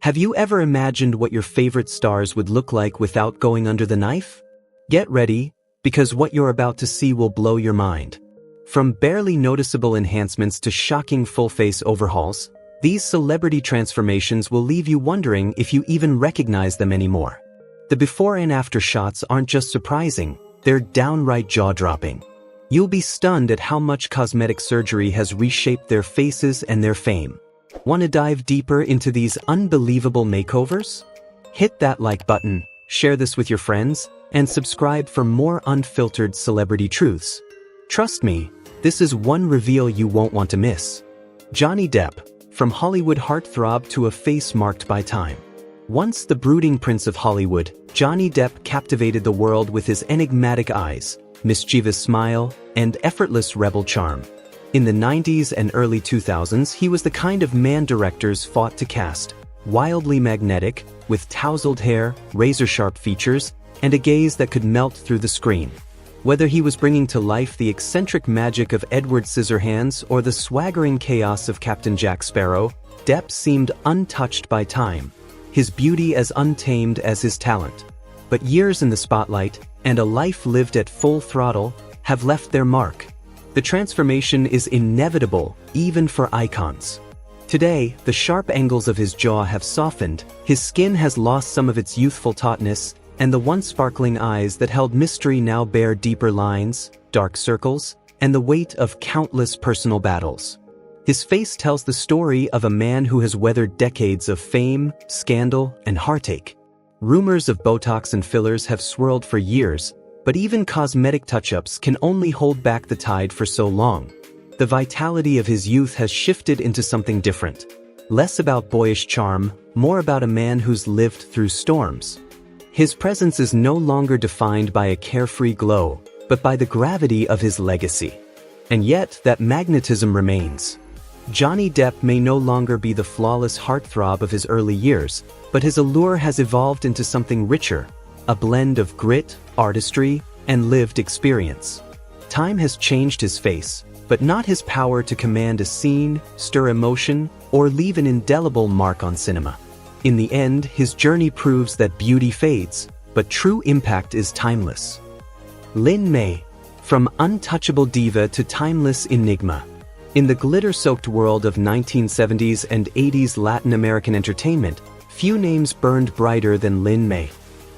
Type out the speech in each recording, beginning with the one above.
Have you ever imagined what your favorite stars would look like without going under the knife? Get ready, because what you're about to see will blow your mind. From barely noticeable enhancements to shocking full-face overhauls, these celebrity transformations will leave you wondering if you even recognize them anymore. The before and after shots aren't just surprising, they're downright jaw-dropping. You'll be stunned at how much cosmetic surgery has reshaped their faces and their fame. Want to dive deeper into these unbelievable makeovers? Hit that like button, share this with your friends, and subscribe for more unfiltered celebrity truths. Trust me, this is one reveal you won't want to miss. Johnny Depp, from Hollywood heartthrob to a face marked by time. Once the brooding prince of Hollywood, Johnny Depp captivated the world with his enigmatic eyes, mischievous smile, and effortless rebel charm. In the 90s and early 2000s, he was the kind of man directors fought to cast, wildly magnetic, with tousled hair, razor-sharp features, and a gaze that could melt through the screen. Whether he was bringing to life the eccentric magic of Edward Scissorhands or the swaggering chaos of Captain Jack Sparrow, Depp seemed untouched by time, his beauty as untamed as his talent. But years in the spotlight, and a life lived at full throttle, have left their mark. The transformation is inevitable, even for icons. Today, the sharp angles of his jaw have softened, his skin has lost some of its youthful tautness, and the once sparkling eyes that held mystery now bear deeper lines, dark circles, and the weight of countless personal battles. His face tells the story of a man who has weathered decades of fame, scandal, and heartache. Rumors of Botox and fillers have swirled for years, but even cosmetic touch-ups can only hold back the tide for so long. The vitality of his youth has shifted into something different. Less about boyish charm, more about a man who's lived through storms. His presence is no longer defined by a carefree glow, but by the gravity of his legacy. And yet, that magnetism remains. Johnny Depp may no longer be the flawless heartthrob of his early years, but his allure has evolved into something richer, a blend of grit, artistry, and lived experience. Time has changed his face, but not his power to command a scene, stir emotion, or leave an indelible mark on cinema. In the end, his journey proves that beauty fades, but true impact is timeless. Lin May, from untouchable diva to timeless enigma. In the glitter-soaked world of 1970s and 80s Latin American entertainment, few names burned brighter than Lin May.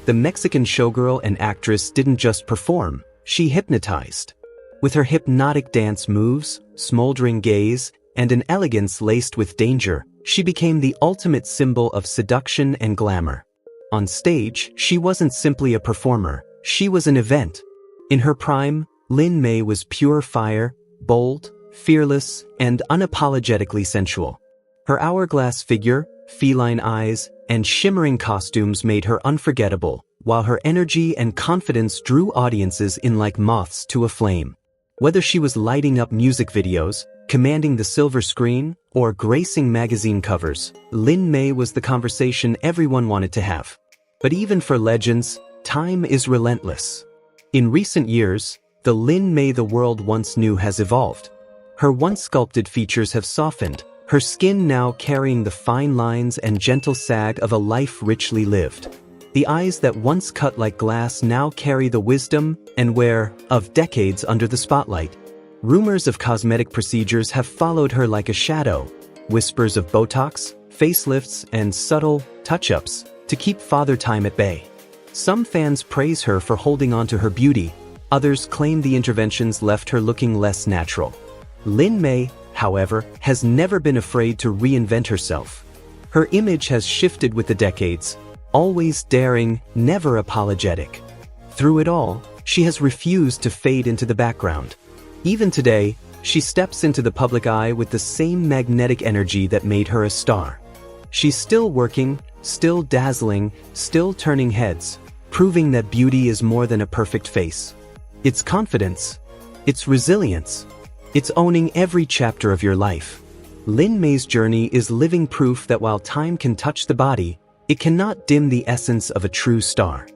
The Mexican showgirl and actress didn't just perform, she hypnotized. With her hypnotic dance moves, smoldering gaze, and an elegance laced with danger, she became the ultimate symbol of seduction and glamour. On stage, she wasn't simply a performer, she was an event. In her prime, Lin May was pure fire, bold, fearless, and unapologetically sensual. Her hourglass figure, feline eyes, and shimmering costumes made her unforgettable, while her energy and confidence drew audiences in like moths to a flame. Whether she was lighting up music videos, commanding the silver screen, or gracing magazine covers, Lin May was the conversation everyone wanted to have. But even for legends, time is relentless. In recent years, the Lin May the world once knew has evolved. Her once sculpted features have softened, her skin now carrying the fine lines and gentle sag of a life richly lived. The eyes that once cut like glass now carry the wisdom and wear of decades under the spotlight. Rumors of cosmetic procedures have followed her like a shadow, whispers of Botox, facelifts, and subtle touch-ups to keep Father Time at bay. Some fans praise her for holding on to her beauty, others claim the interventions left her looking less natural. Lin May, however, has never been afraid to reinvent herself. Her image has shifted with the decades, always daring, never apologetic. Through it all, she has refused to fade into the background. Even today, she steps into the public eye with the same magnetic energy that made her a star. She's still working, still dazzling, still turning heads, proving that beauty is more than a perfect face. It's confidence. It's resilience. It's owning every chapter of your life. Lin May's journey is living proof that while time can touch the body, it cannot dim the essence of a true star.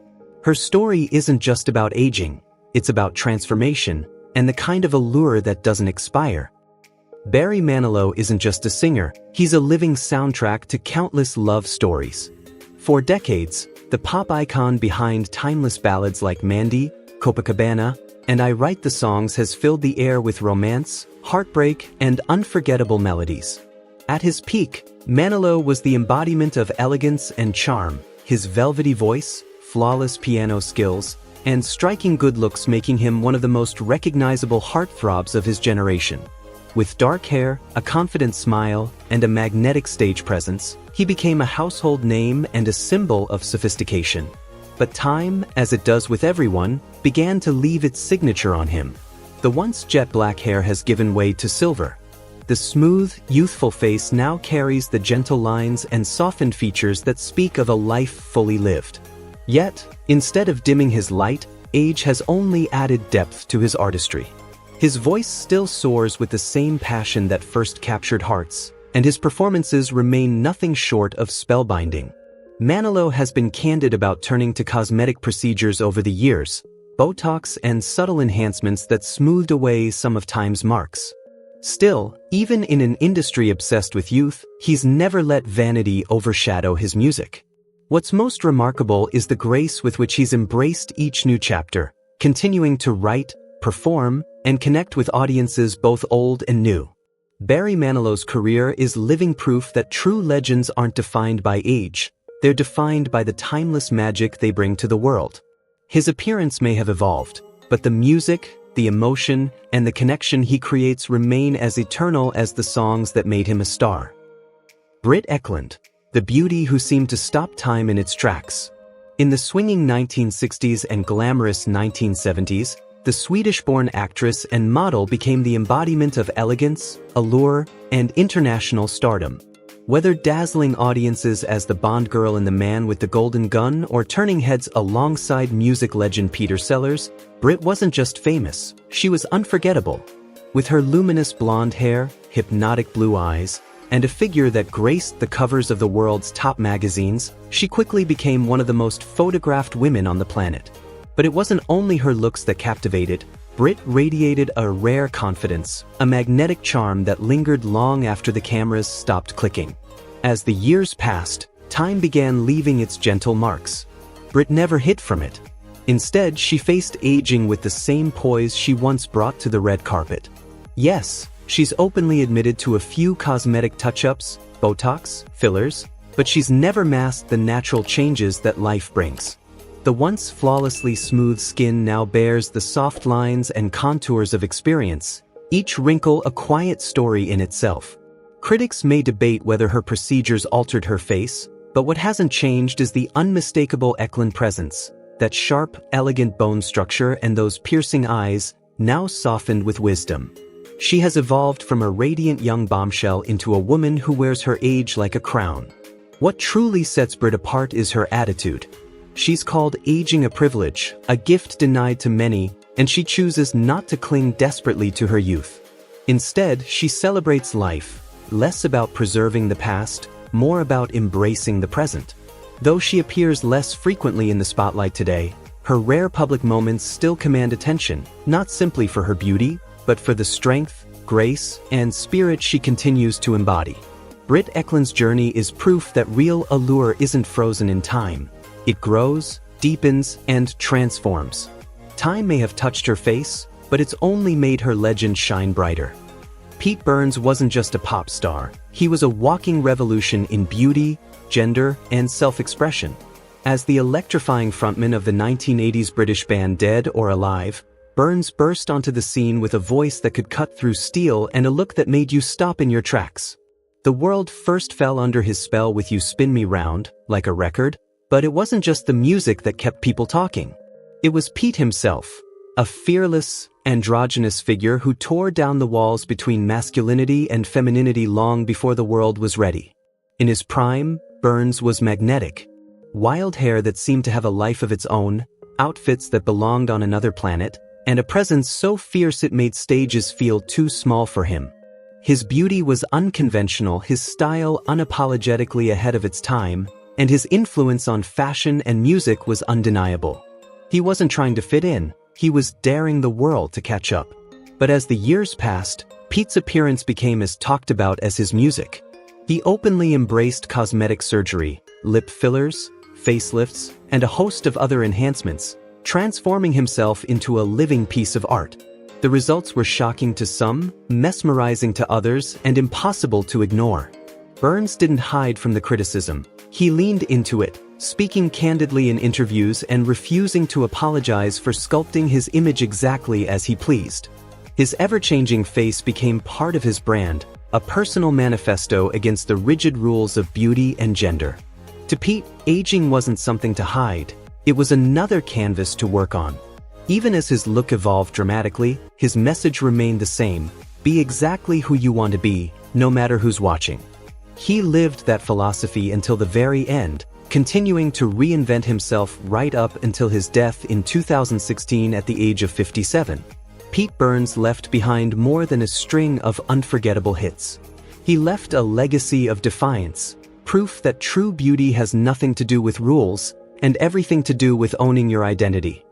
Her story isn't just about aging, it's about transformation, and the kind of allure that doesn't expire. Barry Manilow isn't just a singer, he's a living soundtrack to countless love stories. For decades, the pop icon behind timeless ballads like Mandy, Copacabana, and I Write the Songs has filled the air with romance, heartbreak, and unforgettable melodies. At his peak, Manilow was the embodiment of elegance and charm, his velvety voice, flawless piano skills, and striking good looks making him one of the most recognizable heartthrobs of his generation. With dark hair, a confident smile, and a magnetic stage presence, he became a household name and a symbol of sophistication. But time, as it does with everyone, began to leave its signature on him. The once jet black hair has given way to silver. The smooth, youthful face now carries the gentle lines and softened features that speak of a life fully lived. Yet, instead of dimming his light, age has only added depth to his artistry. His voice still soars with the same passion that first captured hearts, and his performances remain nothing short of spellbinding. Manilow has been candid about turning to cosmetic procedures over the years, Botox and subtle enhancements that smoothed away some of time's marks. Still, even in an industry obsessed with youth, he's never let vanity overshadow his music. What's most remarkable is the grace with which he's embraced each new chapter, continuing to write, perform, and connect with audiences both old and new. Barry Manilow's career is living proof that true legends aren't defined by age, they're defined by the timeless magic they bring to the world. His appearance may have evolved, but the music, the emotion, and the connection he creates remain as eternal as the songs that made him a star. Britt Ekland, the beauty who seemed to stop time in its tracks. In the swinging 1960s and glamorous 1970s, the Swedish-born actress and model became the embodiment of elegance, allure, and international stardom. Whether dazzling audiences as the Bond girl in The Man with the Golden Gun or turning heads alongside music legend Peter Sellers, Britt wasn't just famous, she was unforgettable. With her luminous blonde hair, hypnotic blue eyes, and a figure that graced the covers of the world's top magazines, she quickly became one of the most photographed women on the planet. But it wasn't only her looks that captivated. Britt radiated a rare confidence, a magnetic charm that lingered long after the cameras stopped clicking. As the years passed, time began leaving its gentle marks. Britt never hid from it. Instead, she faced aging with the same poise she once brought to the red carpet. Yes, she's openly admitted to a few cosmetic touch-ups, Botox, fillers, but she's never masked the natural changes that life brings. The once flawlessly smooth skin now bears the soft lines and contours of experience, each wrinkle a quiet story in itself. Critics may debate whether her procedures altered her face, but what hasn't changed is the unmistakable Ekland presence, that sharp, elegant bone structure and those piercing eyes, now softened with wisdom. She has evolved from a radiant young bombshell into a woman who wears her age like a crown. What truly sets Britt apart is her attitude. She's called aging a privilege, a gift denied to many, and she chooses not to cling desperately to her youth. Instead, she celebrates life, less about preserving the past, more about embracing the present. Though she appears less frequently in the spotlight today, her rare public moments still command attention, not simply for her beauty, but for the strength, grace, and spirit she continues to embody. Britt Ekland's journey is proof that real allure isn't frozen in time. It grows, deepens, and transforms. Time may have touched her face, but it's only made her legend shine brighter. Pete Burns wasn't just a pop star, he was a walking revolution in beauty, gender, and self-expression. As the electrifying frontman of the 1980s British band Dead or Alive, Burns burst onto the scene with a voice that could cut through steel and a look that made you stop in your tracks. The world first fell under his spell with You Spin Me Round, like a record, but it wasn't just the music that kept people talking. It was Pete himself, a fearless, androgynous figure who tore down the walls between masculinity and femininity long before the world was ready. In his prime, Burns was magnetic. Wild hair that seemed to have a life of its own, outfits that belonged on another planet, and a presence so fierce it made stages feel too small for him. His beauty was unconventional, his style unapologetically ahead of its time, and his influence on fashion and music was undeniable. He wasn't trying to fit in, he was daring the world to catch up. But as the years passed, Pete's appearance became as talked about as his music. He openly embraced cosmetic surgery, lip fillers, facelifts, and a host of other enhancements, transforming himself into a living piece of art. The results were shocking to some, mesmerizing to others, and impossible to ignore. Burns didn't hide from the criticism. He leaned into it, speaking candidly in interviews and refusing to apologize for sculpting his image exactly as he pleased. His ever-changing face became part of his brand, a personal manifesto against the rigid rules of beauty and gender. To Pete, aging wasn't something to hide. It was another canvas to work on. Even as his look evolved dramatically, his message remained the same: be exactly who you want to be, no matter who's watching. He lived that philosophy until the very end, continuing to reinvent himself right up until his death in 2016 at the age of 57. Pete Burns left behind more than a string of unforgettable hits. He left a legacy of defiance, proof that true beauty has nothing to do with rules, and everything to do with owning your identity.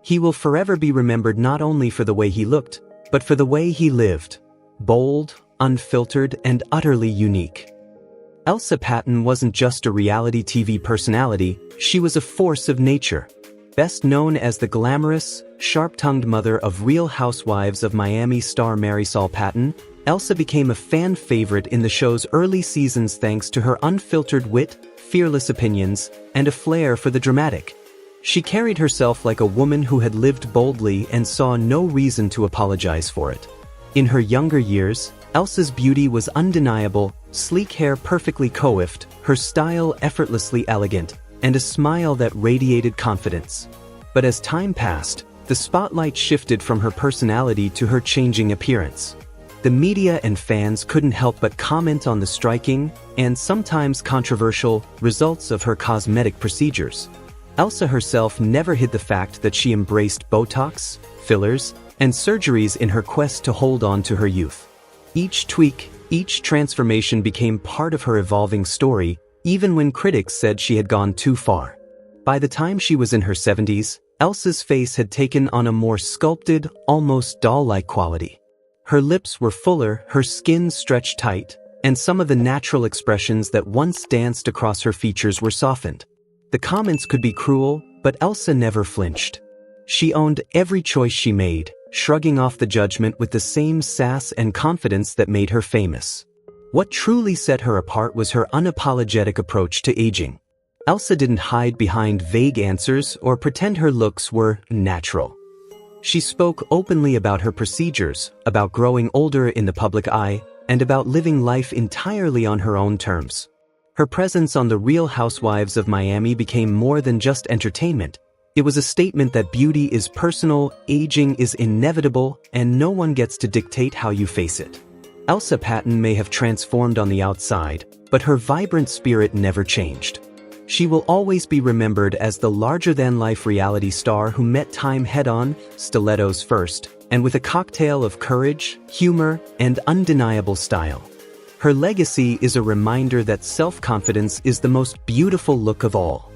He will forever be remembered not only for the way he looked, but for the way he lived. Bold, unfiltered, and utterly unique. Elsa Patton wasn't just a reality TV personality, she was a force of nature. Best known as the glamorous, sharp-tongued mother of Real Housewives of Miami star Marisol Patton, Elsa became a fan favorite in the show's early seasons thanks to her unfiltered wit, fearless opinions, and a flair for the dramatic. She carried herself like a woman who had lived boldly and saw no reason to apologize for it. In her younger years, Elsa's beauty was undeniable, sleek hair perfectly coiffed, her style effortlessly elegant, and a smile that radiated confidence. But as time passed, the spotlight shifted from her personality to her changing appearance. The media and fans couldn't help but comment on the striking, and sometimes controversial, results of her cosmetic procedures. Elsa herself never hid the fact that she embraced Botox, fillers, and surgeries in her quest to hold on to her youth. Each tweak, each transformation became part of her evolving story, even when critics said she had gone too far. By the time she was in her 70s, Elsa's face had taken on a more sculpted, almost doll-like quality. Her lips were fuller, her skin stretched tight, and some of the natural expressions that once danced across her features were softened. The comments could be cruel, but Elsa never flinched. She owned every choice she made, shrugging off the judgment with the same sass and confidence that made her famous. What truly set her apart was her unapologetic approach to aging. Elsa didn't hide behind vague answers or pretend her looks were natural. She spoke openly about her procedures, about growing older in the public eye, and about living life entirely on her own terms. Her presence on The Real Housewives of Miami became more than just entertainment. It was a statement that beauty is personal, aging is inevitable, and no one gets to dictate how you face it. Elsa Patton may have transformed on the outside, but her vibrant spirit never changed. She will always be remembered as the larger-than-life reality star who met time head-on, stilettos first, and with a cocktail of courage, humor, and undeniable style. Her legacy is a reminder that self-confidence is the most beautiful look of all.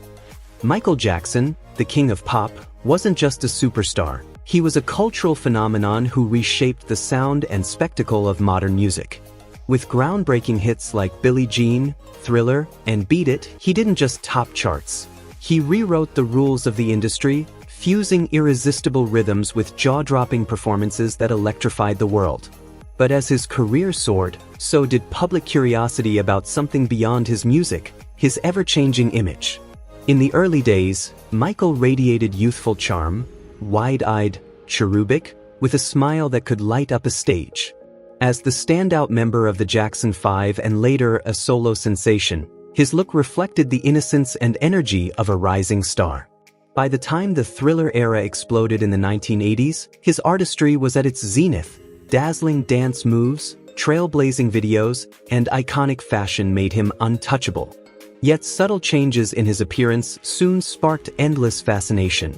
Michael Jackson, the king of pop, wasn't just a superstar. He was a cultural phenomenon who reshaped the sound and spectacle of modern music. With groundbreaking hits like Billie Jean, Thriller, and Beat It, he didn't just top charts. He rewrote the rules of the industry, fusing irresistible rhythms with jaw-dropping performances that electrified the world. But as his career soared, so did public curiosity about something beyond his music, his ever-changing image. In the early days, Michael radiated youthful charm, wide-eyed, cherubic, with a smile that could light up a stage. As the standout member of the Jackson 5 and later a solo sensation, his look reflected the innocence and energy of a rising star. By the time the Thriller era exploded in the 1980s, his artistry was at its zenith. Dazzling dance moves, trailblazing videos, and iconic fashion made him untouchable. Yet subtle changes in his appearance soon sparked endless fascination.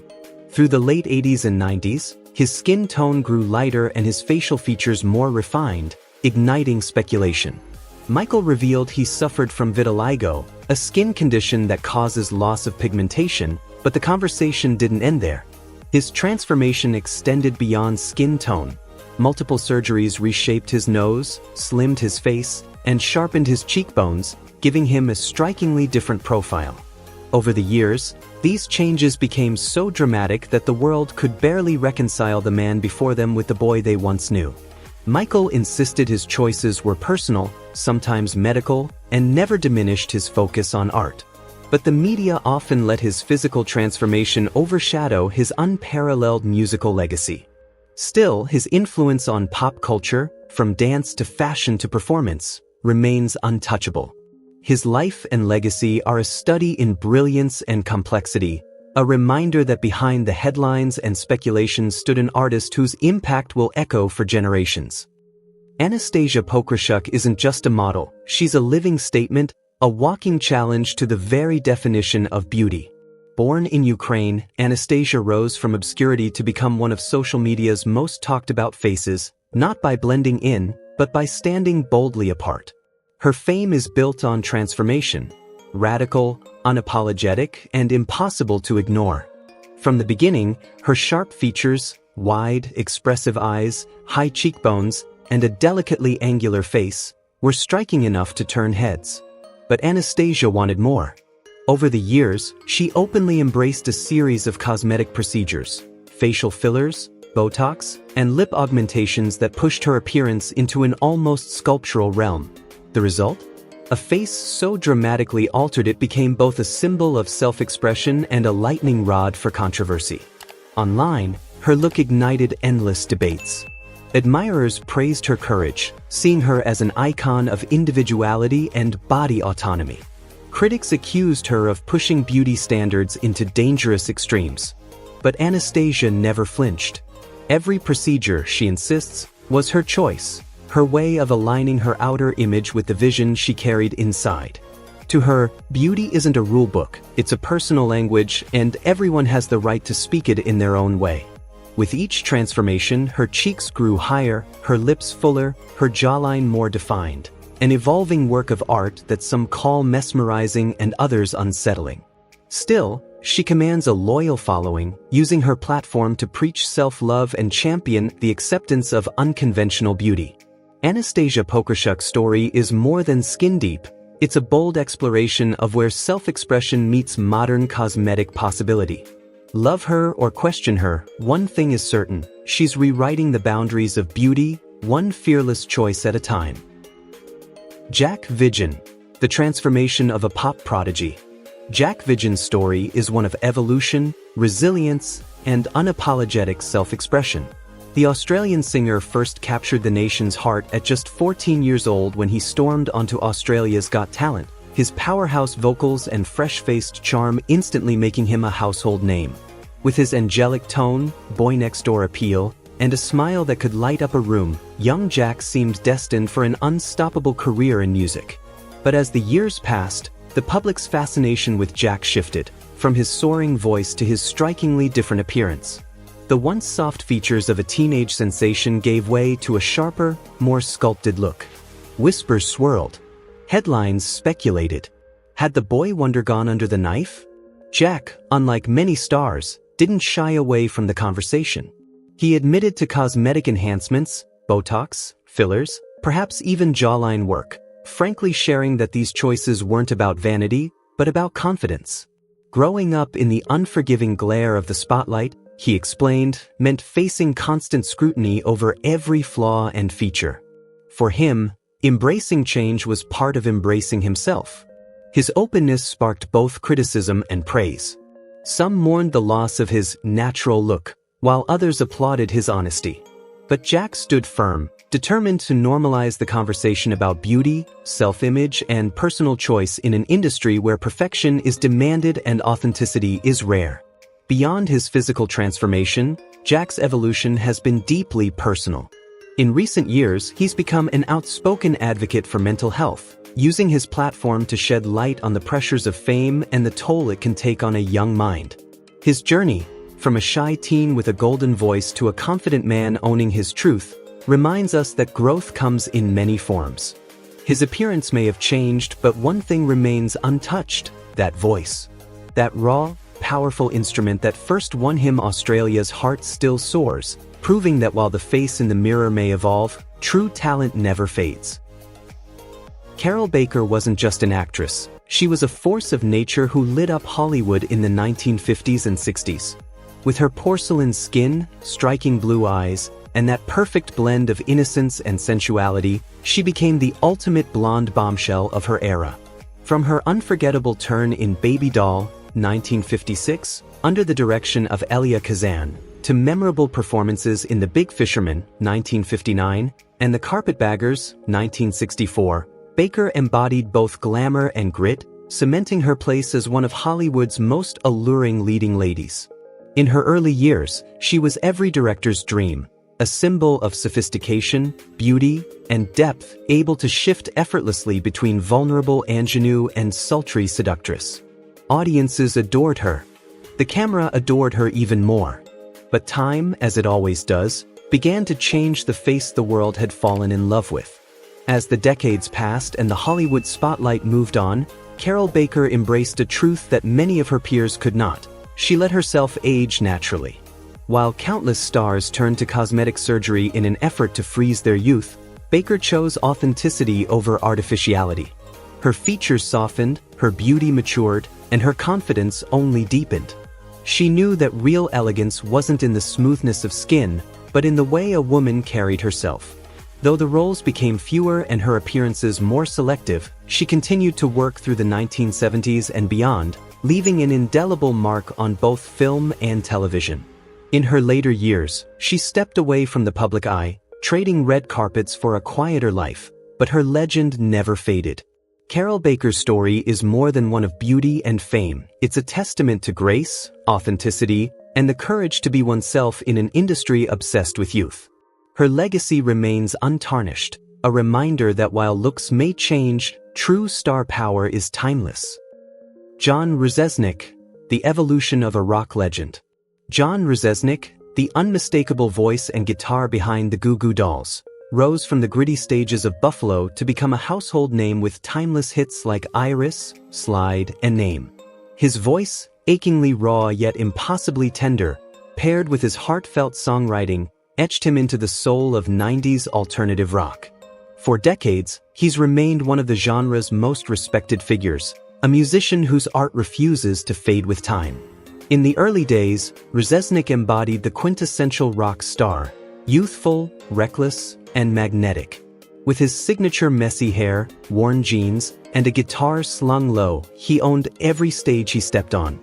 Through the late 80s and 90s, his skin tone grew lighter and his facial features more refined, igniting speculation. Michael revealed he suffered from vitiligo, a skin condition that causes loss of pigmentation, but the conversation didn't end there. His transformation extended beyond skin tone. Multiple surgeries reshaped his nose, slimmed his face, and sharpened his cheekbones, giving him a strikingly different profile. Over the years, these changes became so dramatic that the world could barely reconcile the man before them with the boy they once knew. Michael insisted his choices were personal, sometimes medical, and never diminished his focus on art. But the media often let his physical transformation overshadow his unparalleled musical legacy. Still, his influence on pop culture, from dance to fashion to performance, remains untouchable. His life and legacy are a study in brilliance and complexity, a reminder that behind the headlines and speculations stood an artist whose impact will echo for generations. Anastasia Pokrashuk isn't just a model, she's a living statement, a walking challenge to the very definition of beauty. Born in Ukraine, Anastasia rose from obscurity to become one of social media's most talked about faces, not by blending in, but by standing boldly apart. Her fame is built on transformation, radical, unapologetic, and impossible to ignore. From the beginning, her sharp features, wide, expressive eyes, high cheekbones, and a delicately angular face were striking enough to turn heads. But Anastasia wanted more. Over the years, she openly embraced a series of cosmetic procedures, facial fillers, Botox, and lip augmentations that pushed her appearance into an almost sculptural realm. The result? A face so dramatically altered it became both a symbol of self-expression and a lightning rod for controversy. Online, her look ignited endless debates. Admirers praised her courage, seeing her as an icon of individuality and body autonomy. Critics accused her of pushing beauty standards into dangerous extremes. But Anastasia never flinched. Every procedure, she insists, was her choice, her way of aligning her outer image with the vision she carried inside. To her, beauty isn't a rule book, it's a personal language, and everyone has the right to speak it in their own way. With each transformation, her cheeks grew higher, her lips fuller, her jawline more defined. An evolving work of art that some call mesmerizing and others unsettling. Still, she commands a loyal following, using her platform to preach self-love and champion the acceptance of unconventional beauty. Anastasia Pokrashuk's story is more than skin deep. It's a bold exploration of where self-expression meets modern cosmetic possibility. Love her or question her, one thing is certain, she's rewriting the boundaries of beauty, one fearless choice at a time. Jack Vigen, the transformation of a pop prodigy. Jack Vigen's story is one of evolution, resilience, and unapologetic self-expression. The Australian singer first captured the nation's heart at just 14 years old when he stormed onto Australia's Got Talent, his powerhouse vocals and fresh-faced charm instantly making him a household name. With his angelic tone, boy-next-door appeal, and a smile that could light up a room, young Jack seemed destined for an unstoppable career in music. But as the years passed, the public's fascination with Jack shifted, from his soaring voice to his strikingly different appearance. The once soft features of a teenage sensation gave way to a sharper, more sculpted look. Whispers swirled. Headlines speculated. Had the boy wonder gone under the knife? Jack, unlike many stars, didn't shy away from the conversation. He admitted to cosmetic enhancements, Botox, fillers, perhaps even jawline work, frankly sharing that these choices weren't about vanity, but about confidence. Growing up in the unforgiving glare of the spotlight, he explained, meant facing constant scrutiny over every flaw and feature. For him, embracing change was part of embracing himself. His openness sparked both criticism and praise. Some mourned the loss of his natural look, while others applauded his honesty. But Jack stood firm, determined to normalize the conversation about beauty, self-image, and personal choice in an industry where perfection is demanded and authenticity is rare. Beyond his physical transformation, Jack's evolution has been deeply personal. In recent years, he's become an outspoken advocate for mental health, using his platform to shed light on the pressures of fame and the toll it can take on a young mind. His journey, from a shy teen with a golden voice to a confident man owning his truth, reminds us that growth comes in many forms. His appearance may have changed, but one thing remains untouched: that voice. That raw, powerful instrument that first won him Australia's Heart still soars, proving that while the face in the mirror may evolve, true talent never fades. Carol Baker wasn't just an actress, she was a force of nature who lit up Hollywood in the 1950s and 60s. With her porcelain skin, striking blue eyes, and that perfect blend of innocence and sensuality, she became the ultimate blonde bombshell of her era. From her unforgettable turn in Baby Doll, 1956, under the direction of Elia Kazan, to memorable performances in The Big Fisherman, 1959, and The Carpetbaggers, 1964, Baker embodied both glamour and grit, cementing her place as one of Hollywood's most alluring leading ladies. In her early years, she was every director's dream, a symbol of sophistication, beauty, and depth, able to shift effortlessly between vulnerable ingenue and sultry seductress. Audiences adored her. The camera adored her even more. But time, as it always does, began to change the face the world had fallen in love with. As the decades passed and the Hollywood spotlight moved on, Carol Baker embraced a truth that many of her peers could not. She let herself age naturally. While countless stars turned to cosmetic surgery in an effort to freeze their youth, Baker chose authenticity over artificiality. Her features softened, her beauty matured, and her confidence only deepened. She knew that real elegance wasn't in the smoothness of skin, but in the way a woman carried herself. Though the roles became fewer and her appearances more selective, she continued to work through the 1970s and beyond, leaving an indelible mark on both film and television. In her later years, she stepped away from the public eye, trading red carpets for a quieter life, but her legend never faded. Carol Baker's story is more than one of beauty and fame. It's a testament to grace, authenticity, and the courage to be oneself in an industry obsessed with youth. Her legacy remains untarnished, a reminder that while looks may change, true star power is timeless. John Rzeznik, the evolution of a rock legend. John Rzeznik, the unmistakable voice and guitar behind the Goo Goo Dolls, rose from the gritty stages of Buffalo to become a household name with timeless hits like Iris, Slide, and Name. His voice, achingly raw yet impossibly tender, paired with his heartfelt songwriting, etched him into the soul of 90s alternative rock. For decades, he's remained one of the genre's most respected figures, a musician whose art refuses to fade with time. In the early days, Rzeznik embodied the quintessential rock star, youthful, reckless, and magnetic. With his signature messy hair, worn jeans, and a guitar slung low, he owned every stage he stepped on.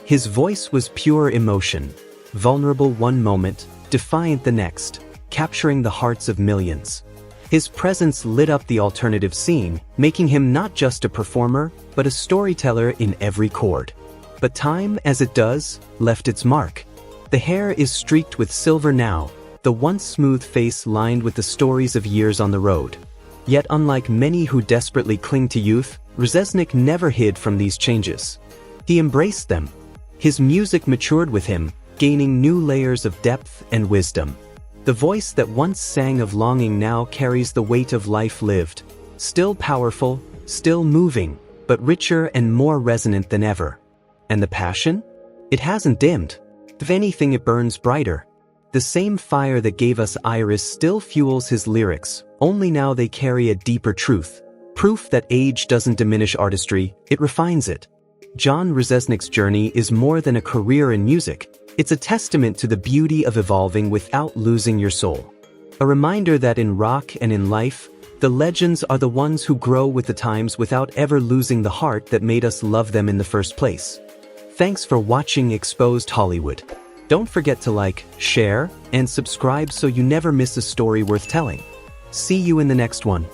His voice was pure emotion, vulnerable one moment, defiant the next, capturing the hearts of millions. His presence lit up the alternative scene, making him not just a performer, but a storyteller in every chord. But time, as it does, left its mark. The hair is streaked with silver now, the once smooth face lined with the stories of years on the road. Yet unlike many who desperately cling to youth, Rzeznik never hid from these changes. He embraced them. His music matured with him, gaining new layers of depth and wisdom. The voice that once sang of longing now carries the weight of life lived. Still powerful, still moving, but richer and more resonant than ever. And the passion? It hasn't dimmed. If anything, it burns brighter. The same fire that gave us Iris still fuels his lyrics, only now they carry a deeper truth. Proof that age doesn't diminish artistry, it refines it. John Rzeznik's journey is more than a career in music. It's a testament to the beauty of evolving without losing your soul. A reminder that in rock and in life, the legends are the ones who grow with the times without ever losing the heart that made us love them in the first place. Thanks for watching Exposed Hollywood. Don't forget to like, share, and subscribe so you never miss a story worth telling. See you in the next one.